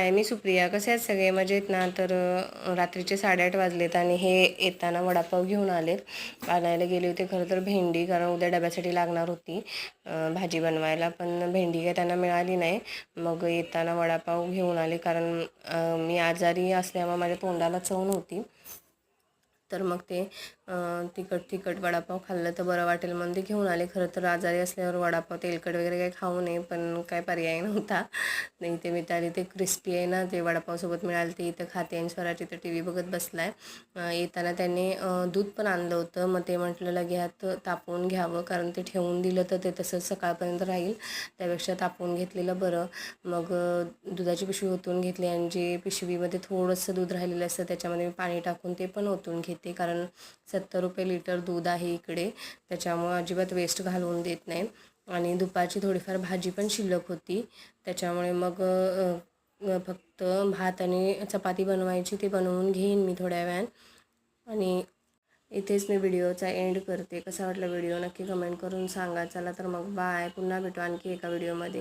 हाय, मी सुप्रिया. कसे आहेत सगळे? मजेत ना? तर रात्रीचे 8:30 वाजलेत आणि हे येताना वडापाव घेऊन आलेत. आणायला गेले होते खरं तर भेंडी, कारण उद्या डब्यासाठी लागणार होती भाजी बनवायला, पण भेंडी काही त्यांना मिळाली नाही. मग येताना वडापाव घेऊन आले, कारण मी आजारी असल्यामुळे माझ्या तोंडाला चव नव्हती. तर मग ते तिखट वडापाव खाल्लं तर बरं वाटेल म्हणून ते घेऊन आले. खरं तर आजारी असल्यावर वडापाव तेलकट वगैरे काही खाऊ नये, पण काय पर्याय नव्हता. नाही ते मिताली ते क्रिस्पी आहे ना, ते वडापावसोबत मिळालं ते इथं खाते आणि स्वराज इथं टी व्ही बघत बसलाय. येताना त्यांनी दूध पण आणलं होतं. मग ते म्हटलं लगेच तापवून घ्यावं, कारण ते ठेवून दिलं तर ते तसंच सकाळपर्यंत राहील, त्यापेक्षा तापवून घेतलेलं बरं. मग दुधाची पिशवी ओतून घेतली आणि जे पिशवीमध्ये थोडंसं दूध राहिलेलं असतं त्याच्यामध्ये मी पाणी टाकून ते पण ओतून घेते, कारण 70 रुपये लिटर दूध आहे इकडे, त्याच्यामुळं अजिबात वेस्ट घालवून देत नाही. आणि दुपारची थोडीफार भाजी पण शिल्लक होती, त्याच्यामुळे मग फक्त भात आणि चपाती बनवायची, ते बनवून घेईन मी थोड्या वेळात. आणि इथेच मी व्हिडिओचा एंड करते. कसा वाटला व्हिडिओ नक्की कमेंट करून सांगा. चला तर मग बाय, पुन्हा भेटू आणखी एका व्हिडिओमध्ये.